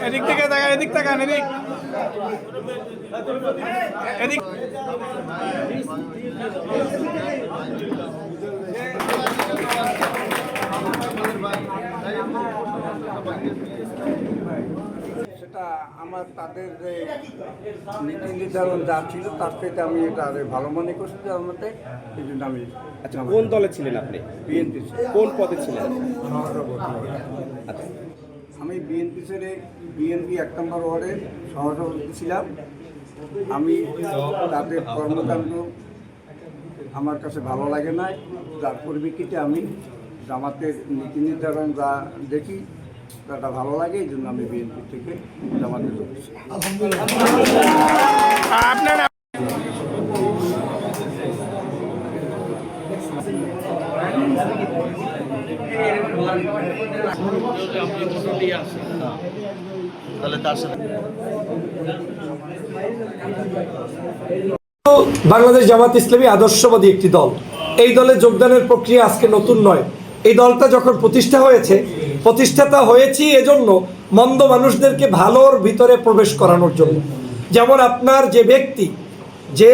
এদিক থেকে তাকান, এদিক তাকান, এদিক এদিক। সেটা আমার তাদের যে নীতি নির্ধারণ যা ছিল তার থেকে আমি এটা ভালো মনে করছি যে আমাকে এই জন্য আমি। আচ্ছা, কোন দলে ছিলেন আপনি? বিএনপি। কোন পদে ছিলেন? আচ্ছা, আমি বিএনপি ছেড়ে বিএনপি 1 নম্বর ওয়ার্ডের সহসভাপতি ছিলাম। আমি তাদের কর্মকাণ্ড আমার কাছে ভালো লাগে না, যার পরিপ্রেক্ষিতে আমি জামাতের নীতি নির্ধারণ যা দেখি তাটা ভালো লাগে, এই জন্য আমি বিএনপি থেকে জামাতে করছি। আপনার বাংলাদেশ জামাত ইসলামী আদর্শবাদী একটি দল। এই দলে যোগদানের প্রক্রিয়া আজকে নতুন নয়। এই দলটা যখন প্রতিষ্ঠাতা হয়েছি এজন্য মন্দ মানুষদেরকে ভালোর ভিতরে প্রবেশ করানোর জন্য। যেমন আপনার যে ব্যক্তি যে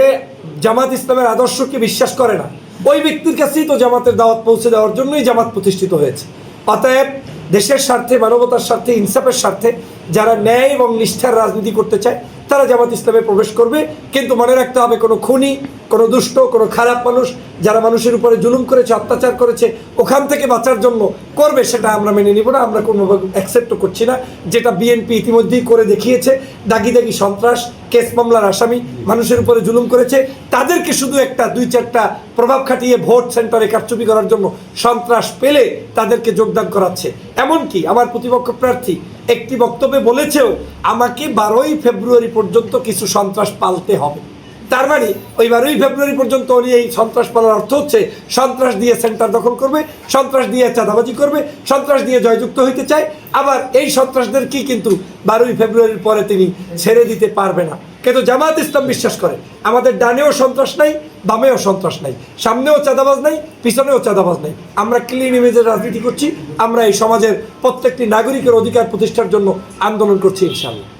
জামাত ইসলামের আদর্শকে বিশ্বাস করে না, ওই ব্যক্তির কাছেই তো জামাতের দাওয়াত পৌঁছে দেওয়ার জন্যই জামাত প্রতিষ্ঠিত হয়েছে। অতএব দেশের স্বার্থে, মানবতার স্বার্থে, ইনসাফের স্বার্থে যারা ন্যায় এবং নিষ্ঠার রাজনীতি করতে চায় তারা জামাত ইসলামে প্রবেশ করবে। কিন্তু মনে রাখতে হবে, কোনো খুনি, কোনো দুষ্ট, কোনো খারাপ মানুষ যারা মানুষের উপরে জুলুম করেছে, অত্যাচার করেছে, ওখান থেকে বাঁচার জন্য করবে, সেটা আমরা মেনে নিব না। আমরা কোনোভাবে অ্যাকসেপ্টও করছি না। যেটা বিএনপি ইতিমধ্যেই করে দেখিয়েছে, দাগি দাগি সন্ত্রাস, কেস মামলার আসামি, মানুষের উপরে জুলুম করেছে, তাদেরকে শুধু একটা 2-4টা প্রভাব খাটিয়ে ভোট সেন্টারে কারচুপি করার জন্য সন্ত্রাস পেলে তাদেরকে যোগদান করাচ্ছে। এমনকি আমার প্রতিপক্ষ প্রার্থী একটি বক্তব্যে বলেছেও আমাকে 12ই ফেব্রুয়ারি পর্যন্ত কিছু সন্ত্রাস পালতে হবে। তার মানে ওই 12ই ফেব্রুয়ারি পর্যন্ত উনি এই সন্ত্রাস পালার অর্থ হচ্ছে সন্ত্রাস দিয়ে সেন্টার দখল করবে, সন্ত্রাস দিয়ে চাঁদাবাজি করবে, সন্ত্রাস দিয়ে জয়যুক্ত হইতে চায়। আবার এই সন্ত্রাসদেরকেই কিন্তু 12ই ফেব্রুয়ারির পরে তিনি ছেড়ে দিতে পারবে না। কিন্তু জামাত ইসলাম বিশ্বাস করে আমাদের ডানেও সন্ত্রাস নাই, বামেও সন্ত্রাস নাই, সামনেও চাঁদাবাজ নাই, পিছনেও চাঁদাবাজ নাই। আমরা ক্লিন ইমেজের রাজনীতি করছি। আমরা এই সমাজের প্রত্যেকটি নাগরিকের অধিকার প্রতিষ্ঠার জন্য আন্দোলন করছি ইনশাআল্লাহ।